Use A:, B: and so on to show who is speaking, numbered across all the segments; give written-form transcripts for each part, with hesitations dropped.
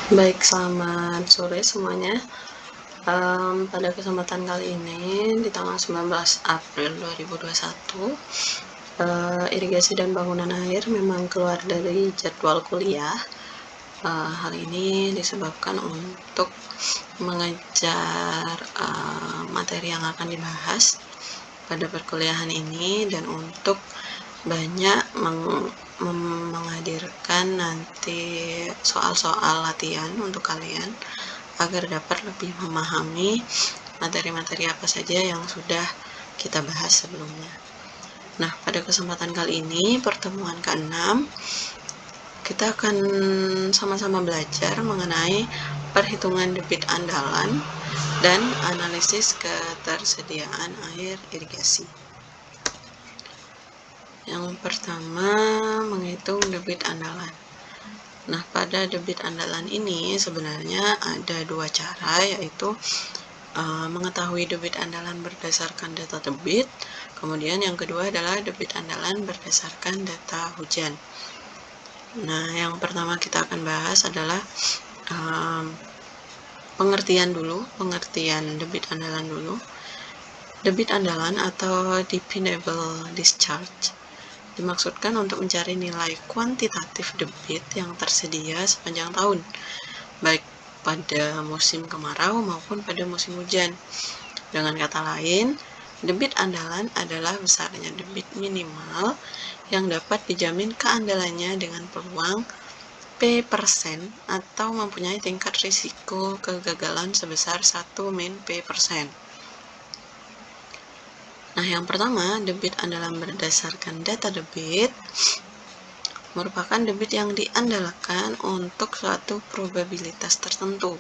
A: Baik, selamat sore semuanya. Pada kesempatan kali ini, di tanggal 19 April 2021, irigasi dan bangunan air memang keluar dari jadwal kuliah. Hal ini disebabkan untuk mengejar materi yang akan dibahas pada perkuliahan ini dan untuk banyak menghadirkan nanti soal-soal latihan untuk kalian agar dapat lebih memahami materi-materi apa saja yang sudah kita bahas sebelumnya. Nah, pada kesempatan kali ini, pertemuan ke-6, kita akan sama-sama belajar mengenai perhitungan debit andalan dan analisis ketersediaan air irigasi. Yang pertama, menghitung debit andalan. Nah, pada debit andalan ini sebenarnya ada dua cara, yaitu mengetahui debit andalan berdasarkan data debit, kemudian yang kedua adalah debit andalan berdasarkan data hujan. Nah, yang pertama kita akan bahas adalah pengertian debit andalan dulu. Debit andalan atau dependable discharge dimaksudkan untuk mencari nilai kuantitatif debit yang tersedia sepanjang tahun, baik pada musim kemarau maupun pada musim hujan. Dengan kata lain, debit andalan adalah besarnya debit minimal yang dapat dijamin keandalannya dengan peluang P% atau mempunyai tingkat risiko kegagalan sebesar 1 min P%. Nah, yang pertama, debit andalan berdasarkan data debit merupakan debit yang diandalkan untuk suatu probabilitas tertentu.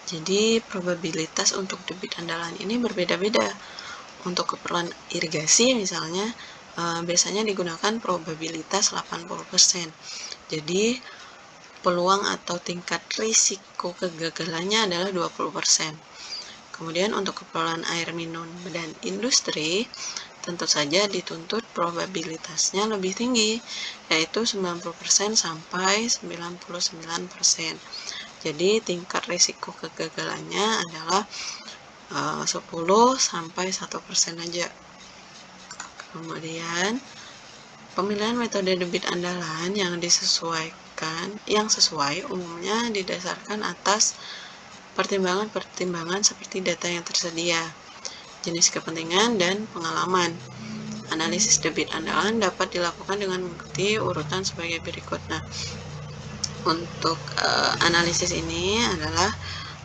A: Jadi, probabilitas untuk debit andalan ini berbeda-beda. Untuk keperluan irigasi misalnya, biasanya digunakan probabilitas 80%. Jadi, peluang atau tingkat risiko kegagalannya adalah 20%. Kemudian untuk keperluan air minum dan industri, tentu saja dituntut probabilitasnya lebih tinggi, yaitu 90% sampai 99%. Jadi tingkat risiko kegagalannya adalah 10 sampai 1% aja. Kemudian pemilihan metode debit andalan yang sesuai umumnya didasarkan atas pertimbangan-pertimbangan seperti data yang tersedia, jenis kepentingan, dan pengalaman. Analisis debit andalan dapat dilakukan dengan mengikuti urutan sebagai berikut. Nah, untuk analisis ini adalah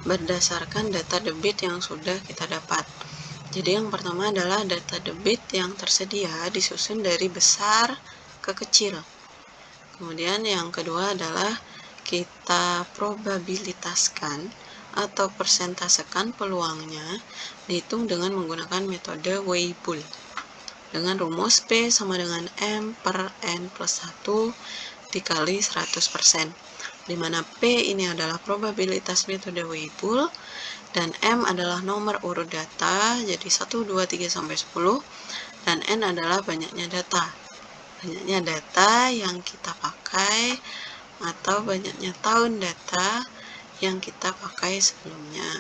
A: berdasarkan data debit yang sudah kita dapat. Jadi yang pertama adalah data debit yang tersedia disusun dari besar ke kecil. Kemudian yang kedua adalah kita probabilitaskan atau persentasekan peluangnya dihitung dengan menggunakan metode Weibull dengan rumus P sama dengan M per N plus 1 dikali 100%, di mana P ini adalah probabilitas metode Weibull dan M adalah nomor urut data, jadi 1, 2, 3, sampai 10, dan N adalah banyaknya data. Banyaknya data yang kita pakai atau banyaknya tahun data yang kita pakai sebelumnya.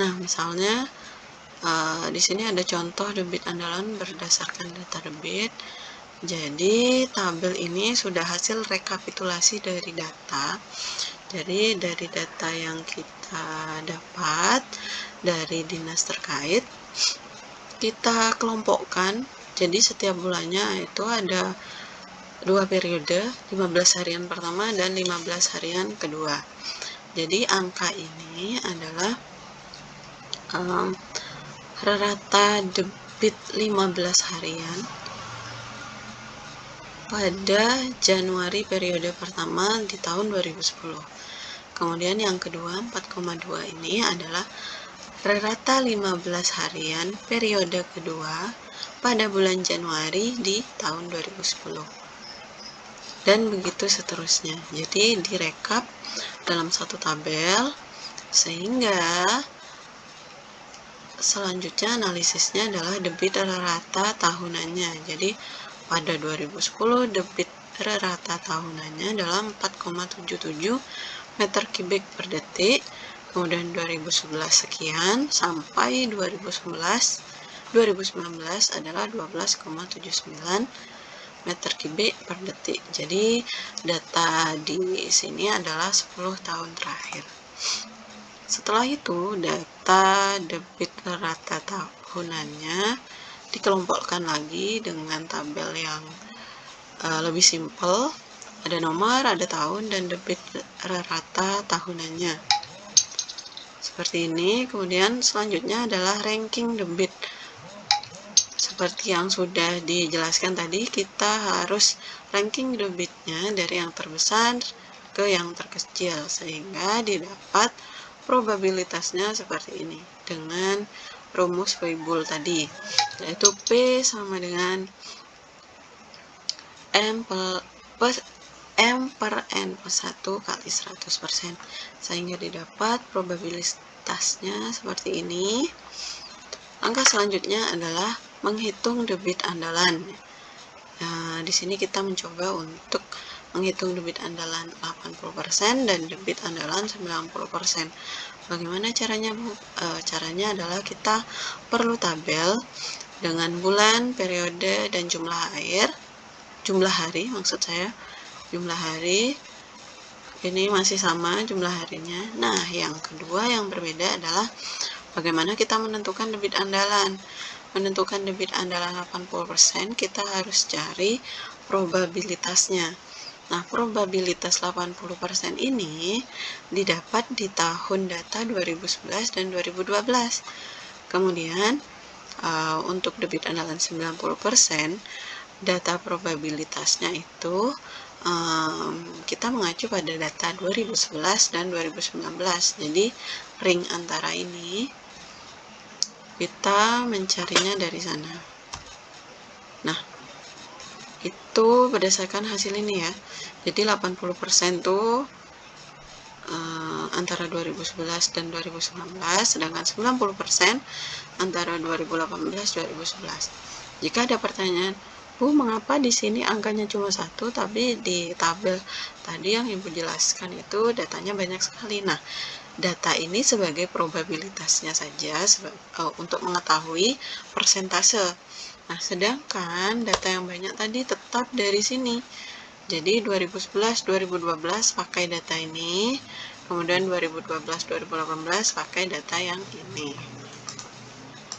A: Nah, misalnya di sini ada contoh debit andalan berdasarkan data debit. Jadi tabel ini sudah hasil rekapitulasi dari data. Jadi dari data yang kita dapat dari dinas terkait, kita kelompokkan. Jadi setiap bulannya itu ada 2 periode, 15 harian pertama dan 15 harian kedua. Jadi angka ini adalah rata debit 15 harian pada Januari periode pertama di tahun 2010. Kemudian yang kedua 4,2 ini adalah rata 15 harian periode kedua pada bulan Januari di tahun 2010. Dan begitu seterusnya. Jadi direkap dalam satu tabel sehingga selanjutnya analisisnya adalah debit rata tahunannya. Jadi pada 2010 debit rata tahunannya adalah 4,77 meter kubik per detik. Kemudian 2011 sekian sampai 2019 adalah 12,79 meter kubik per detik. Jadi data di sini adalah 10 tahun terakhir. Setelah itu data debit rata tahunannya dikelompokkan lagi dengan tabel yang lebih simpel. Ada nomor, ada tahun, dan debit rata tahunannya. Seperti ini. Kemudian selanjutnya adalah ranking debit. Seperti yang sudah dijelaskan tadi, kita harus ranking debitnya dari yang terbesar ke yang terkecil, sehingga didapat probabilitasnya seperti ini dengan rumus Weibull tadi, yaitu P sama dengan M per N plus 1 kali 100%, sehingga didapat probabilitasnya seperti ini. Langkah selanjutnya adalah menghitung debit andalan. Nah, di sini kita mencoba untuk menghitung debit andalan 80% dan debit andalan 90%. Bagaimana caranya, Bu? Caranya adalah kita perlu tabel dengan bulan, periode, dan jumlah hari maksud saya. Jumlah hari ini masih sama jumlah harinya. Nah, yang kedua yang berbeda adalah bagaimana kita menentukan debit andalan. Menentukan debit andalan 80%, kita harus cari probabilitasnya. Nah, probabilitas 80% ini didapat di tahun data 2011 dan 2012. Kemudian, untuk debit andalan 90%, data probabilitasnya itu kita mengacu pada data 2011 dan 2019. Jadi, ring antara ini kita mencarinya dari sana. Nah, itu berdasarkan hasil ini ya. Jadi 80% tuh antara 2011 dan 2019, sedangkan 90% antara 2018-2011. Jika ada pertanyaan, Bu, mengapa di sini angkanya cuma 1, tapi di tabel tadi yang Ibu jelaskan itu datanya banyak sekali. Nah, data ini sebagai probabilitasnya saja untuk mengetahui persentase. Nah, sedangkan data yang banyak tadi tetap dari sini. Jadi 2011, 2012 pakai data ini, kemudian 2012, 2018 pakai data yang ini.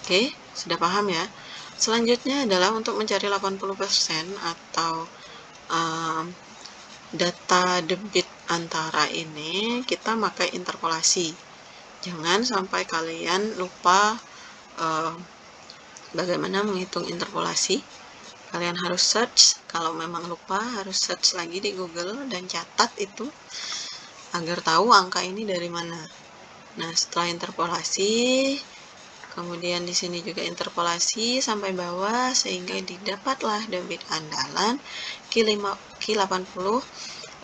A: Oke, sudah paham ya? Selanjutnya adalah untuk mencari 80% atau data debit antara ini, kita pakai interpolasi. Jangan sampai kalian lupa bagaimana menghitung interpolasi. Kalian harus search, kalau memang lupa harus search lagi di Google dan catat itu agar tahu angka ini dari mana. Nah, setelah interpolasi, kemudian di sini juga interpolasi sampai bawah sehingga didapatlah debit andalan Q80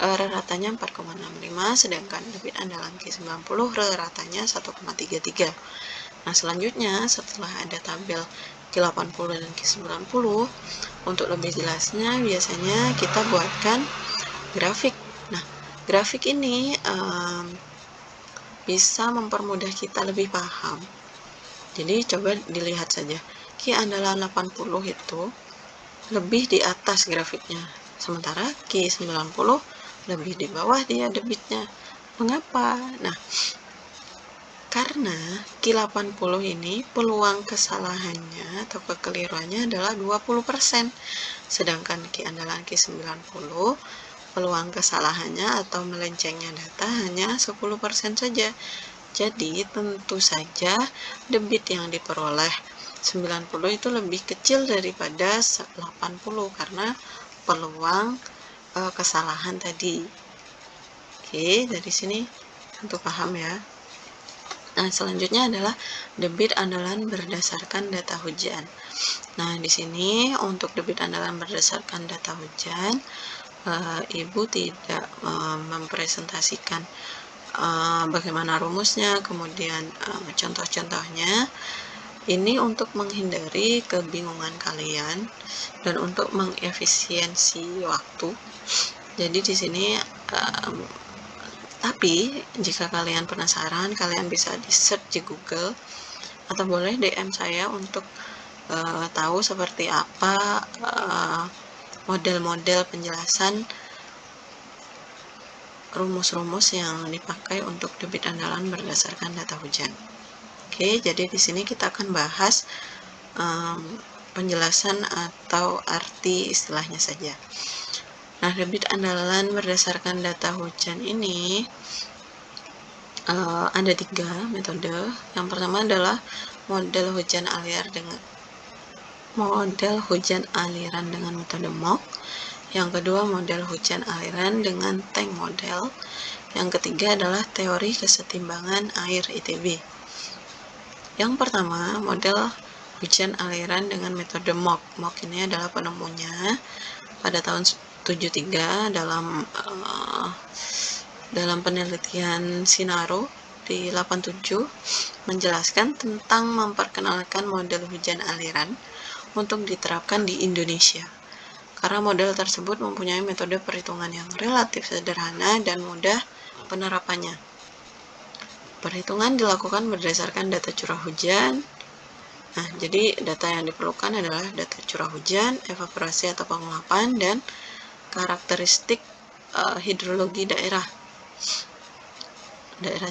A: ratanya 4,65, sedangkan debit andalan Q90 ratanya 1,33. Nah, selanjutnya setelah ada tabel Q80 dan Q90, untuk lebih jelasnya biasanya kita buatkan grafik. Nah, grafik ini bisa mempermudah kita lebih paham. Jadi coba dilihat saja, Q andalan 80 itu lebih di atas grafiknya, sementara Q90 lebih di bawah dia debitnya. Mengapa? Nah, karena Q80 ini peluang kesalahannya atau kekeliruannya adalah 20%, sedangkan Q andalan Q90 peluang kesalahannya atau melencengnya data hanya 10% saja. Jadi tentu saja debit yang diperoleh 90 itu lebih kecil daripada 80 karena peluang kesalahan tadi. Oke, dari sini tentu paham ya. Nah, selanjutnya adalah debit andalan berdasarkan data hujan. Nah, di sini untuk debit andalan berdasarkan data hujan, Ibu tidak mempresentasikan bagaimana rumusnya, kemudian contoh-contohnya. Ini untuk menghindari kebingungan kalian dan untuk mengefisiensi waktu. Jadi di sini tapi jika kalian penasaran, kalian bisa di search di Google atau boleh DM saya untuk tahu seperti apa model-model penjelasan rumus-rumus yang dipakai untuk debit andalan berdasarkan data hujan. Oke, jadi di sini kita akan bahas penjelasan atau arti istilahnya saja. Nah, debit andalan berdasarkan data hujan ini ada 3 metode. Yang pertama adalah model hujan aliran dengan metode MOOC. Yang kedua, model hujan aliran dengan tank model. Yang ketiga adalah teori kesetimbangan air ITB. Yang pertama, model hujan aliran dengan metode MOOC. MOOC ini adalah penemunya pada tahun 73 dalam penelitian Sinaro di 87 menjelaskan tentang memperkenalkan model hujan aliran untuk diterapkan di Indonesia. Karena model tersebut mempunyai metode perhitungan yang relatif sederhana dan mudah penerapannya. Perhitungan dilakukan berdasarkan data curah hujan. Nah, jadi data yang diperlukan adalah data curah hujan, evaporasi atau penguapan, dan karakteristik hidrologi daerah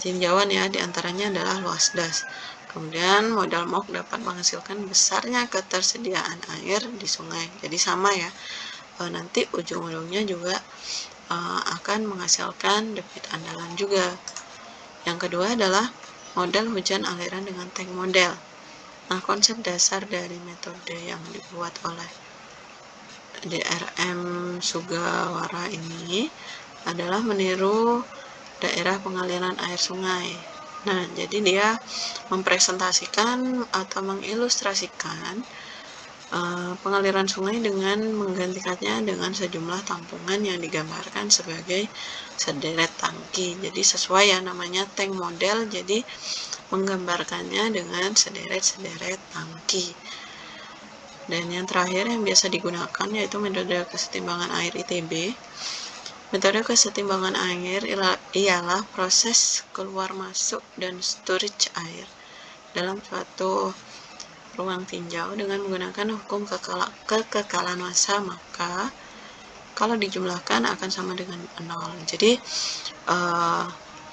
A: tinjauan ya, diantaranya adalah luas das. Kemudian model MOOC dapat menghasilkan besarnya ketersediaan air di sungai. Jadi sama ya, nanti ujung-ujungnya juga akan menghasilkan debit andalan juga. Yang kedua adalah model hujan aliran dengan tank model. Nah, konsep dasar dari metode yang dibuat oleh DRM Sugawara ini adalah meniru daerah pengaliran air sungai. Nah, jadi dia mempresentasikan atau mengilustrasikan pengaliran sungai dengan menggantikannya dengan sejumlah tampungan yang digambarkan sebagai sederet tangki. Jadi sesuai ya, namanya tank model, jadi menggambarkannya dengan sederet-sederet tangki. Dan yang terakhir yang biasa digunakan yaitu metode kesetimbangan air ITB. Metode kesetimbangan air ialah proses keluar masuk dan storage air dalam suatu ruang tinjau dengan menggunakan hukum kekekalan massa, maka kalau dijumlahkan akan sama dengan 0. Jadi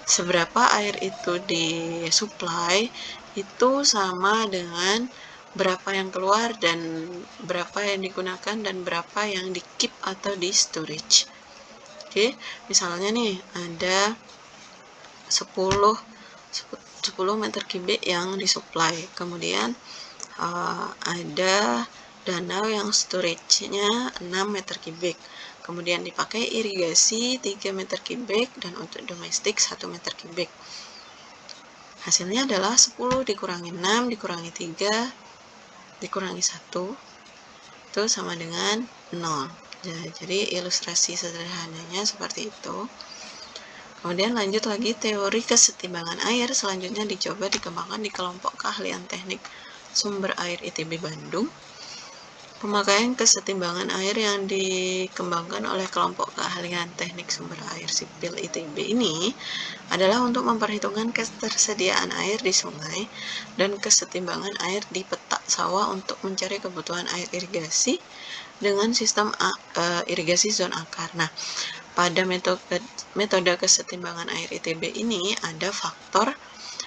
A: seberapa air itu disuplai itu sama dengan berapa yang keluar dan berapa yang digunakan dan berapa yang di keep atau di storage. Oke, misalnya nih ada 10 meter kubik yang disuplai, kemudian ada danau yang storage-nya 6 meter kubik, kemudian dipakai irigasi 3 meter kubik dan untuk domestik 1 meter kubik. Hasilnya adalah 10 dikurangi 6 dikurangi 3 dikurangi 1 itu sama dengan 0. Jadi ilustrasi sederhananya seperti itu. Kemudian lanjut lagi, teori kesetimbangan air selanjutnya dicoba dikembangkan di kelompok keahlian teknik sumber air ITB Bandung. Pemakaian kesetimbangan air yang dikembangkan oleh kelompok keahlian teknik sumber air sipil ITB ini adalah untuk memperhitungkan ketersediaan air di sungai dan kesetimbangan air di petak sawah untuk mencari kebutuhan air irigasi dengan sistem irigasi zona akar. Nah, pada metode kesetimbangan air ITB ini ada faktor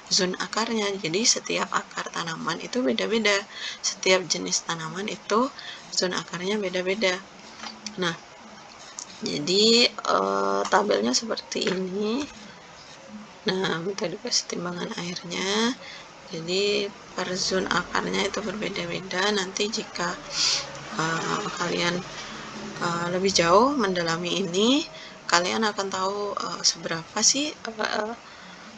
A: zona akarnya. Jadi setiap akar tanaman itu beda-beda. Setiap jenis tanaman itu zona akarnya beda-beda. Nah, jadi tabelnya seperti ini. Nah, metode kesetimbangan airnya. Jadi per zona akarnya itu berbeda-beda. Nanti jika kalian lebih jauh mendalami ini, kalian akan tahu seberapa sih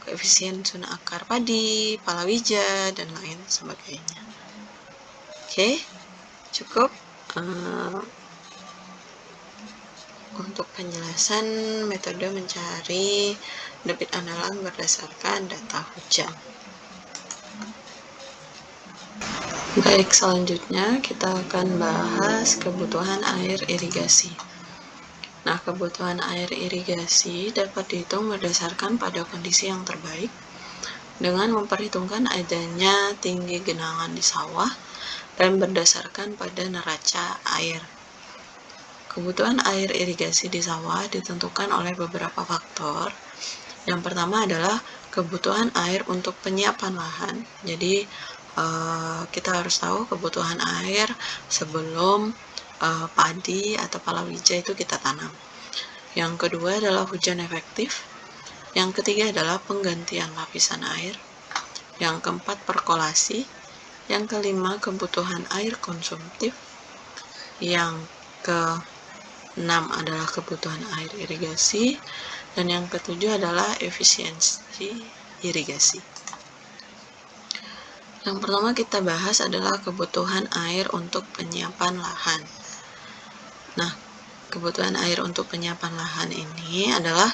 A: koefisien zona akar padi, palawija, dan lain sebagainya. Oke, cukup untuk penjelasan metode mencari debit andalan berdasarkan data hujan. Baik, selanjutnya kita akan bahas kebutuhan air irigasi. Nah, kebutuhan air irigasi dapat dihitung berdasarkan pada kondisi yang terbaik dengan memperhitungkan adanya tinggi genangan di sawah dan berdasarkan pada neraca air. Kebutuhan air irigasi di sawah ditentukan oleh beberapa faktor. Yang pertama adalah kebutuhan air untuk penyiapan lahan. Jadi kita harus tahu kebutuhan air sebelum padi atau palawija itu kita tanam. Yang kedua adalah hujan efektif. Yang ketiga adalah penggantian lapisan air. Yang keempat perkolasi. Yang kelima kebutuhan air konsumtif. Yang keenam adalah kebutuhan air irigasi. Dan yang ketujuh adalah efisiensi irigasi. Yang pertama kita bahas adalah kebutuhan air untuk penyiapan lahan. Nah, kebutuhan air untuk penyiapan lahan ini adalah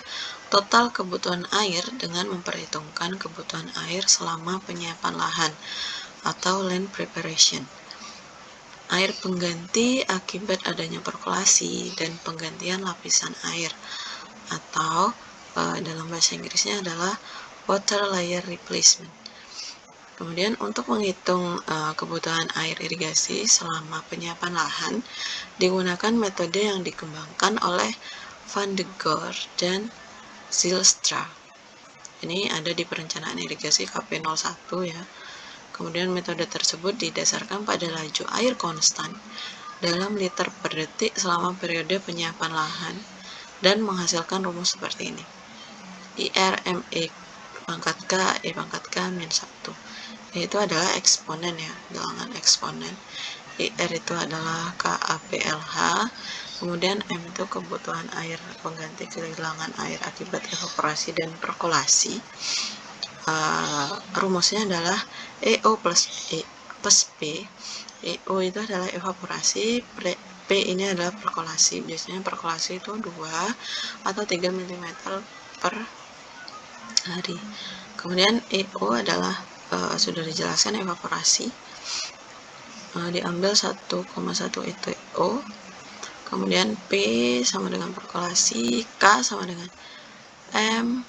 A: total kebutuhan air dengan memperhitungkan kebutuhan air selama penyiapan lahan atau land preparation. Air pengganti akibat adanya perkolasi dan penggantian lapisan air atau dalam bahasa Inggrisnya adalah water layer replacement. Kemudian untuk menghitung kebutuhan air irigasi selama penyiapan lahan digunakan metode yang dikembangkan oleh Van de Goor dan Zijlstra. Ini ada di perencanaan irigasi KP01 ya. Kemudian metode tersebut didasarkan pada laju air konstan dalam liter per detik selama periode penyiapan lahan dan menghasilkan rumus seperti ini. IR/ME pangkat K E pangkat K min 1, yaitu adalah eksponen ya, bilangan eksponen. IR itu adalah KAPLH, kemudian M itu kebutuhan air pengganti kehilangan air akibat evaporasi dan perkolasi. Rumusnya adalah EO plus P. EO itu adalah evaporasi, P ini adalah perkolasi. Biasanya perkolasi itu 2 atau 3 mm per hari. Kemudian EO adalah sudah dijelaskan evaporasi, diambil 1,1 itu EO. Kemudian P sama dengan perkolasi, K sama dengan M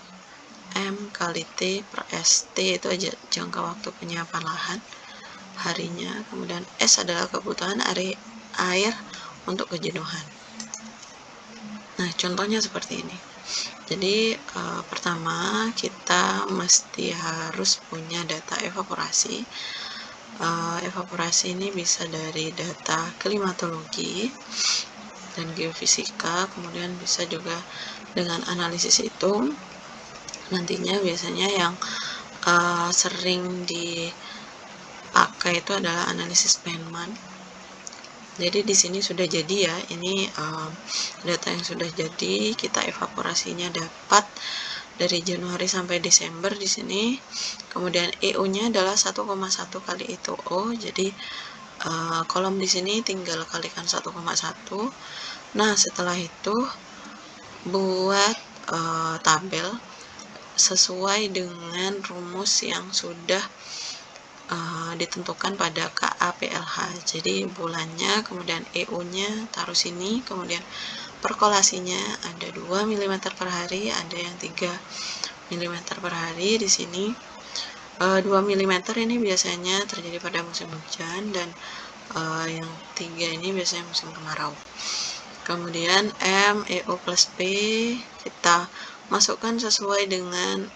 A: kali T per S. T itu aja jangka waktu penyiapan lahan harinya. Kemudian S adalah kebutuhan air untuk kejenuhan. Nah, contohnya seperti ini. Jadi pertama kita mesti harus punya data evaporasi. Evaporasi ini bisa dari data klimatologi dan geofisika, kemudian bisa juga dengan analisis hitung. Nantinya biasanya yang sering dipakai itu adalah analisis Penman. Jadi di sini sudah jadi ya, ini data yang sudah jadi, kita evaporasinya dapat dari Januari sampai Desember di sini. Kemudian EO-nya adalah 1,1 kali itu O. Jadi kolom di sini tinggal kalikan 1,1. Nah, setelah itu buat tabel sesuai dengan rumus yang sudah ditentukan pada KAPLH. Jadi bulannya, kemudian EO-nya taruh sini, kemudian perkolasinya ada 2 mm per hari, ada yang 3 mm per hari di sini. 2 mm ini biasanya terjadi pada musim hujan, dan yang 3 ini biasanya musim kemarau. Kemudian M, EO plus P kita masukkan sesuai dengan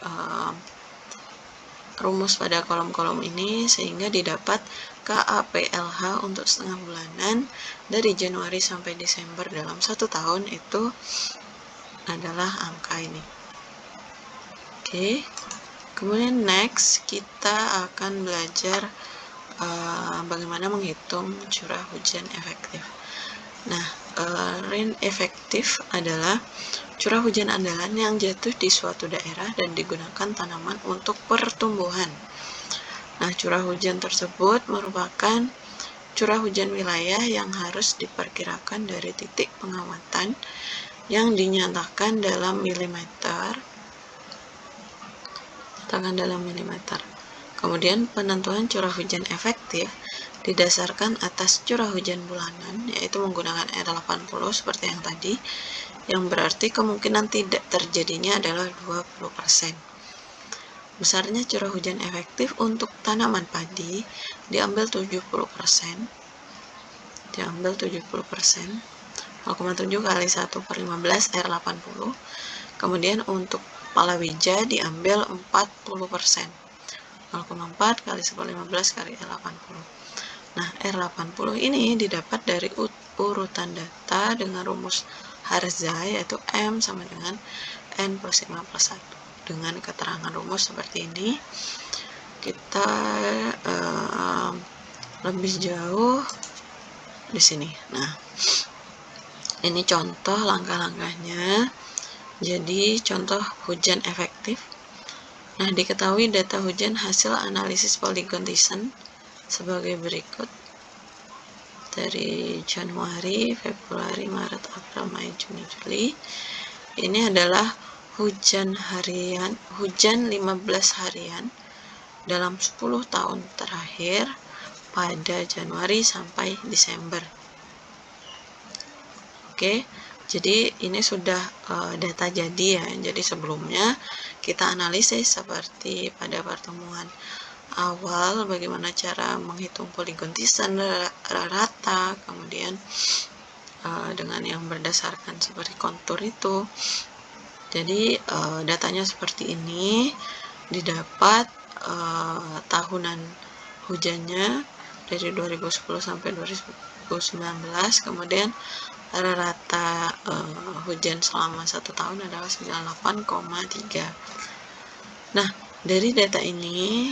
A: rumus pada kolom-kolom ini sehingga didapat KAPLH untuk setengah bulanan dari Januari sampai Desember dalam 1 tahun itu adalah angka ini. Oke. Kemudian next kita akan belajar bagaimana menghitung curah hujan efektif. Nah, rain efektif adalah curah hujan andalan yang jatuh di suatu daerah dan digunakan tanaman untuk pertumbuhan. Nah, curah hujan tersebut merupakan curah hujan wilayah yang harus diperkirakan dari titik pengamatan yang dinyatakan dalam milimeter. Kemudian penentuan curah hujan efektif didasarkan atas curah hujan bulanan, yaitu menggunakan R80 seperti yang tadi, yang berarti kemungkinan tidak terjadinya adalah 20%. Besarnya curah hujan efektif untuk tanaman padi diambil 70%. 0,7 kali 1/15 R80. Kemudian untuk palawija diambil 40%. 0,4 kali 1/15 kali R80. Nah, R80 ini didapat dari urutan data dengan rumus Harza, yaitu M sama dengan N plus 5 plus 1. Dengan keterangan rumus seperti ini, kita lebih jauh di sini. Nah, ini contoh langkah-langkahnya. Jadi, contoh hujan efektif. Nah, diketahui data hujan hasil analisis Polygon Thiessen sebagai berikut. Dari Januari, Februari, Maret, April, Mei, Juni, Juli. Ini adalah hujan 15 harian dalam 10 tahun terakhir pada Januari sampai Desember. Oke, jadi ini sudah data jadi ya. Jadi sebelumnya kita analisis seperti pada pertemuan awal bagaimana cara menghitung Polygon Thiessen rata, kemudian dengan yang berdasarkan seperti kontur itu. Jadi datanya seperti ini, didapat tahunan hujannya dari 2010 sampai 2019, kemudian rata hujan selama 1 tahun adalah 98,3. Nah, dari data ini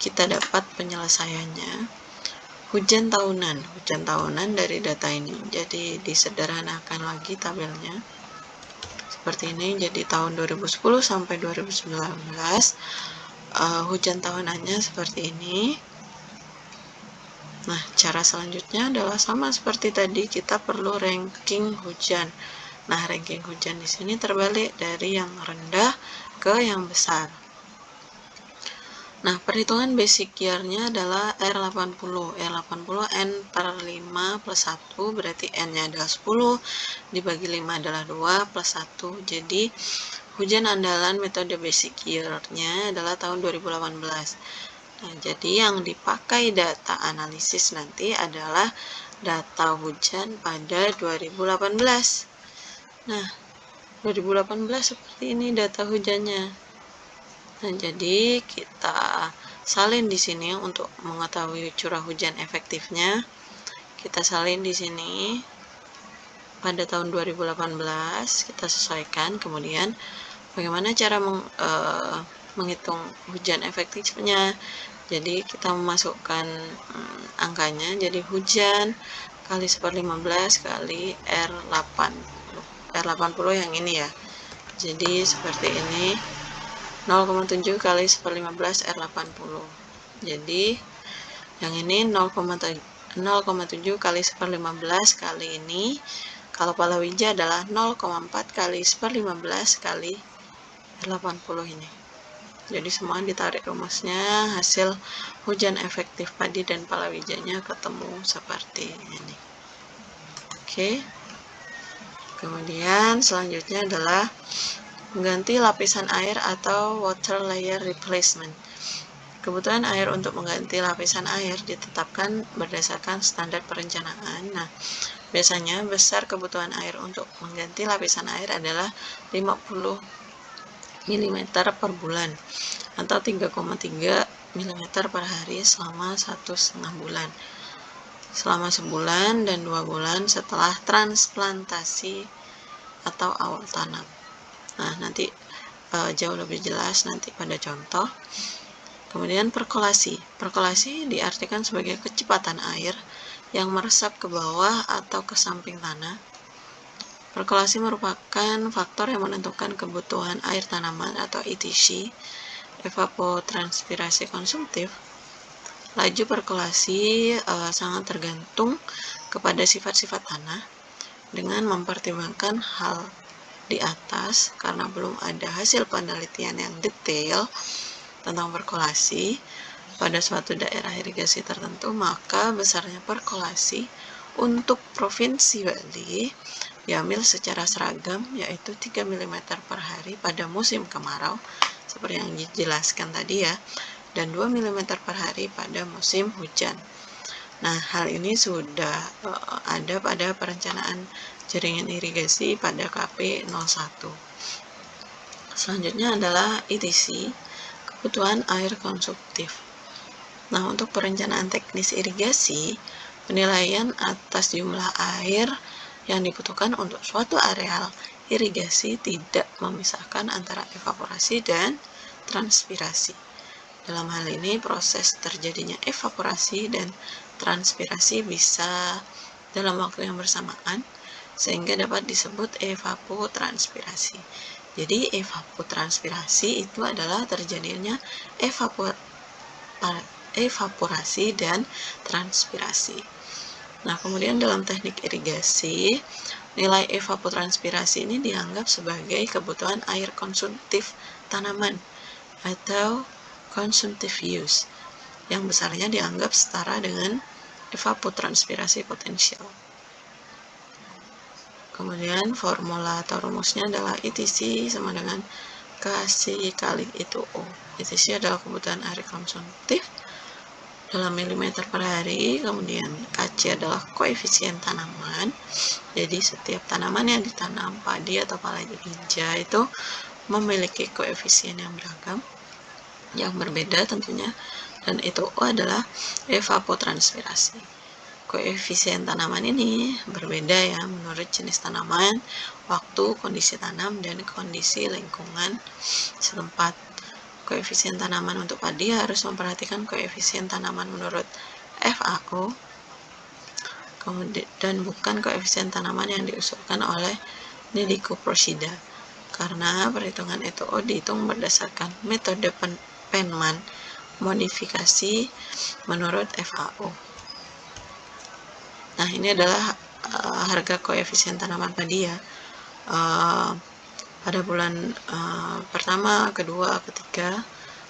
A: kita dapat penyelesaiannya. Hujan tahunan dari data ini. Jadi disederhanakan lagi tabelnya seperti ini. Jadi tahun 2010 sampai 2019 hujan tahunannya seperti ini. Nah, cara selanjutnya adalah sama seperti tadi, kita perlu ranking hujan. Nah, ranking hujan di sini terbalik dari yang rendah ke yang besar. Nah, perhitungan basic year-nya adalah R80. R80 N per 5 plus 1, berarti N-nya adalah 10, dibagi 5 adalah 2, plus 1. Jadi, hujan andalan metode basic year-nya adalah tahun 2018. Nah, jadi yang dipakai data analisis nanti adalah data hujan pada 2018. Nah, 2018 seperti ini data hujannya. Nah, jadi kita salin di sini untuk mengetahui curah hujan efektifnya. Kita salin di sini pada tahun 2018, kita sesuaikan. Kemudian bagaimana cara menghitung hujan efektifnya? Jadi kita memasukkan angkanya. Jadi hujan kali 1/15 kali R80. R80 yang ini ya. Jadi seperti ini. 0,7 kali 1/15 R80. Jadi yang ini 0,7 kali 1/15 kali ini. Kalau palawija adalah 0,4 kali 1/15 kali R80 ini. Jadi semua ditarik rumusnya, hasil hujan efektif padi dan palawijanya ketemu seperti ini. Oke. Kemudian selanjutnya adalah mengganti lapisan air atau water layer replacement. Kebutuhan air untuk mengganti lapisan air ditetapkan berdasarkan standar perencanaan. Nah, biasanya besar kebutuhan air untuk mengganti lapisan air adalah 50 mm per bulan atau 3,3 mm per hari selama 1,5 bulan. Selama sebulan dan 2 bulan setelah transplantasi atau awal tanam. Nah, nanti jauh lebih jelas nanti pada contoh. Kemudian perkolasi. Perkolasi diartikan sebagai kecepatan air yang meresap ke bawah atau ke samping tanah. Perkolasi merupakan faktor yang menentukan kebutuhan air tanaman atau ETC, evapotranspirasi konsumtif. Laju perkolasi sangat tergantung kepada sifat-sifat tanah dengan mempertimbangkan hal di atas. Karena belum ada hasil penelitian yang detail, tentang perkolasi pada suatu daerah irigasi tertentu, maka besarnya perkolasi untuk Provinsi Bali diambil secara seragam, yaitu 3 mm per hari pada musim kemarau, seperti yang dijelaskan tadi ya, dan 2 mm per hari pada musim hujan. Nah, hal ini sudah ada pada perencanaan jaringan irigasi pada KP 01. Selanjutnya adalah ETC, kebutuhan air konsumtif. Nah, untuk perencanaan teknis irigasi, penilaian atas jumlah air yang dibutuhkan untuk suatu areal irigasi tidak memisahkan antara evaporasi dan transpirasi. Dalam hal ini, proses terjadinya evaporasi dan transpirasi bisa dalam waktu yang bersamaan, sehingga dapat disebut evapotranspirasi. Jadi, evapotranspirasi itu adalah terjadinya evaporasi dan transpirasi. Nah, kemudian dalam teknik irigasi, nilai evapotranspirasi ini dianggap sebagai kebutuhan air konsumtif tanaman atau consumptive use, yang besarnya dianggap setara dengan evapotranspirasi potensial. Kemudian formula atau rumusnya adalah ETC sama dengan KC kali I2O. ETC adalah kebutuhan air konsumtif dalam milimeter per hari, kemudian KC adalah koefisien tanaman. Jadi setiap tanaman yang ditanam, padi atau palawija, itu memiliki koefisien yang beragam, yang berbeda tentunya, dan itu adalah evapotranspirasi. Koefisien tanaman ini berbeda ya menurut jenis tanaman, waktu, kondisi tanam, dan kondisi lingkungan setempat. Koefisien tanaman untuk padi harus memperhatikan koefisien tanaman menurut FAO, dan bukan koefisien tanaman yang diusulkan oleh Nidiko Prosida, karena perhitungan ETO dihitung berdasarkan metode Penman modifikasi menurut FAO. Nah, ini adalah harga koefisien tanaman padi ya. Pada bulan pertama, kedua, ketiga,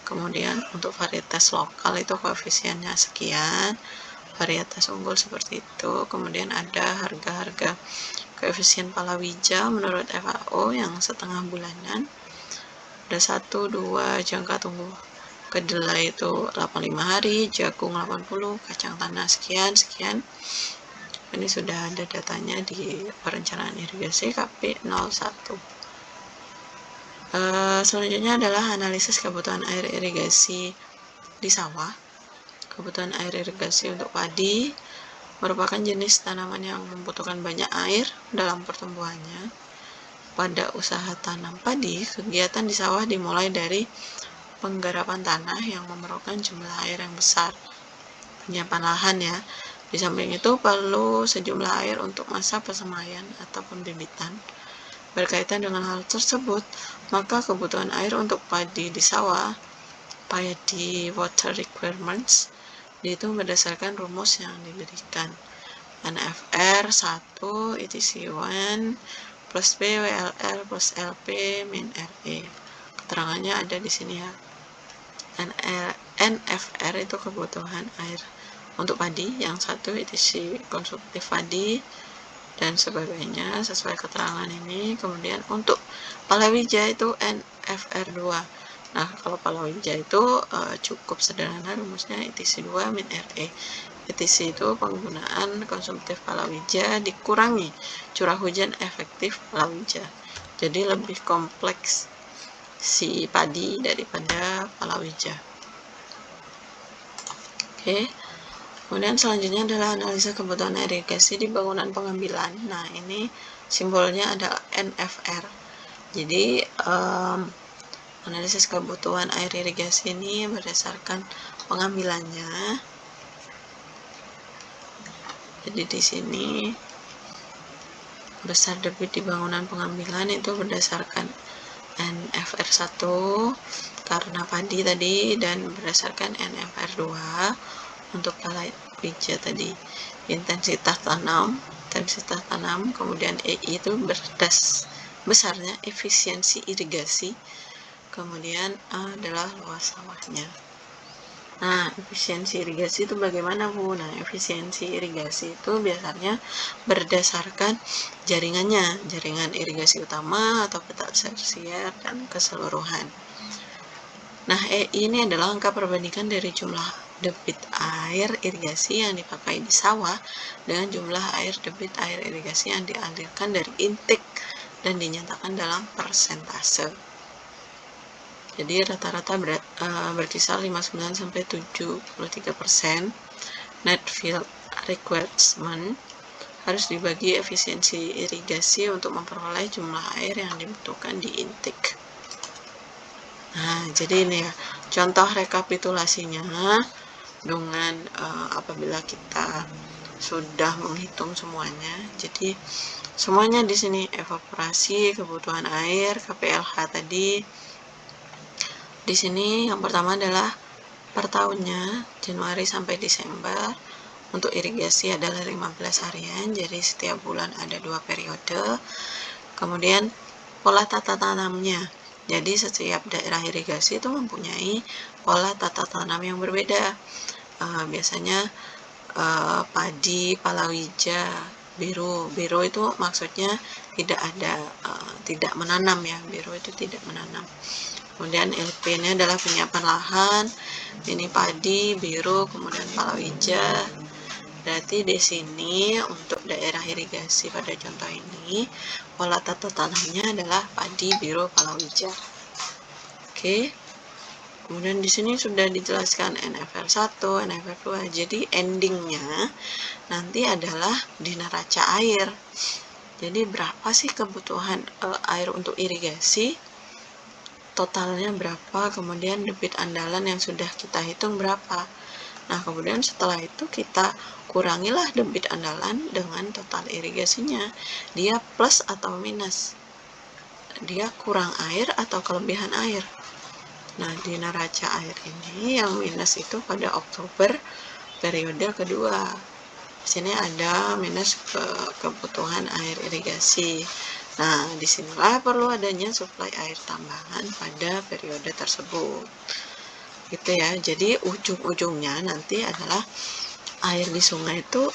A: kemudian untuk varietas lokal itu koefisiennya sekian, varietas unggul seperti itu. Kemudian ada harga-harga koefisien palawija menurut FAO yang setengah bulanan. Ada 1, 2, jangka tunggu kedelai itu 85 hari, jagung 80, kacang tanah sekian. Ini sudah ada datanya di perencanaan irigasi KP 01. Selanjutnya adalah analisis kebutuhan air irigasi di sawah. Kebutuhan air irigasi untuk padi merupakan jenis tanaman yang membutuhkan banyak air dalam pertumbuhannya. Pada usaha tanam padi, kegiatan di sawah dimulai dari penggarapan tanah yang memerlukan jumlah air yang besar, penyiapan lahan ya. Di samping itu perlu sejumlah air untuk masa persemaian atau pembibitan. Berkaitan dengan hal tersebut, maka kebutuhan air untuk padi di sawah, paddy water requirements, dihitung berdasarkan rumus yang diberikan. NFR 1 ETC1 plus B WLR plus LP min RE. Keterangannya ada di sini ya. NFR itu kebutuhan air untuk padi, yang satu ETC konsumtif padi, dan sebagainya sesuai keterangan ini. Kemudian untuk palawija itu NFR2. Nah, kalau palawija itu cukup sederhana rumusnya ETC2 min RE. ETC itu penggunaan konsumtif palawija dikurangi curah hujan efektif palawija. Jadi lebih kompleks si padi daripada palawija. Oke. Kemudian selanjutnya adalah analisa kebutuhan air irigasi di bangunan pengambilan. Nah, ini simbolnya adalah NFR. Jadi analisis kebutuhan air irigasi ini berdasarkan pengambilannya. Jadi di sini besar debit di bangunan pengambilan itu berdasarkan NFR 1 karena padi tadi, dan berdasarkan NFR 2 untuk palawija tadi, intensitas tanam, kemudian EI itu besarnya efisiensi irigasi, kemudian adalah luas sawahnya. Nah, efisiensi irigasi itu bagaimana, Bu? Nah, efisiensi irigasi itu biasanya berdasarkan jaringannya, jaringan irigasi utama atau peta tersier dan keseluruhan. Nah, ini adalah angka perbandingan dari jumlah debit air irigasi yang dipakai di sawah dengan jumlah debit air irigasi yang dialirkan dari intake dan dinyatakan dalam persentase. Jadi rata-rata berkisar 59-73% net field requirement harus dibagi efisiensi irigasi untuk memperoleh jumlah air yang dibutuhkan di intake. Nah, jadi ini ya contoh rekapitulasinya dengan apabila kita sudah menghitung semuanya. Jadi semuanya di sini evaporasi, kebutuhan air, KPLH tadi. Di sini yang pertama adalah per tahunnya, Januari sampai Desember. Untuk irigasi adalah 15 harian, jadi setiap bulan ada 2 periode. Kemudian pola tata tanamnya. Jadi setiap daerah irigasi itu mempunyai pola tata tanam yang berbeda. Biasanya padi, palawija, biru. Biru itu maksudnya tidak menanam ya. Biru itu tidak menanam. Kemudian LP ini adalah penyiapan lahan, ini padi, biru, kemudian palawija. Berarti di sini untuk daerah irigasi pada contoh ini, pola tata tanamnya adalah padi, biru, palawija. Oke. Kemudian di sini sudah dijelaskan NFR 1, NFR 2. Jadi endingnya nanti adalah di neraca air. Jadi berapa sih kebutuhan air untuk irigasi? Totalnya berapa, kemudian debit andalan yang sudah kita hitung berapa. Nah, kemudian setelah itu kita kurangilah debit andalan dengan total irigasinya. Dia plus atau minus? Dia kurang air atau kelebihan air? Nah, di neraca air ini yang minus itu pada Oktober periode kedua. Di sini ada minus kebutuhan air irigasi. Nah, disinilah perlu adanya suplai air tambahan pada periode tersebut. Gitu ya. Jadi ujung-ujungnya nanti adalah air di sungai itu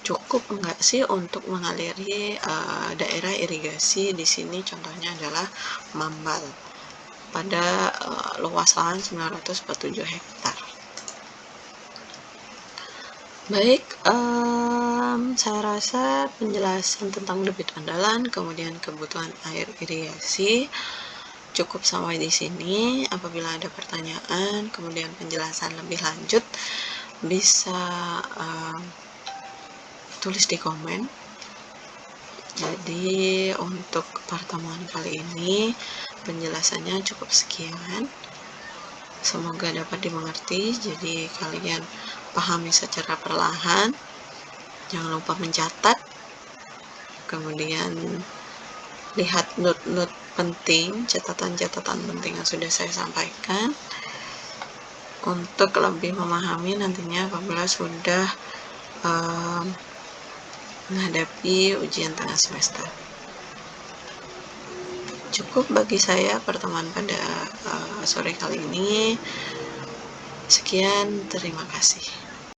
A: cukup enggak sih untuk mengaliri daerah irigasi. Di sini contohnya adalah Mambal pada luas lahan 947 hektar. Baik, saya rasa penjelasan tentang debit andalan, kemudian kebutuhan air irigasi cukup sampai di sini. Apabila ada pertanyaan, kemudian penjelasan lebih lanjut, bisa tulis di komen. Jadi untuk pertemuan kali ini penjelasannya cukup sekian. Semoga dapat dimengerti. Jadi kalian pahami secara perlahan. Jangan lupa mencatat. Kemudian lihat note-note penting, catatan-catatan penting yang sudah saya sampaikan untuk lebih memahami nantinya apabila sudah menghadapi ujian tengah semester. Cukup bagi saya pertemuan pada sore kali ini. Sekian, terima kasih.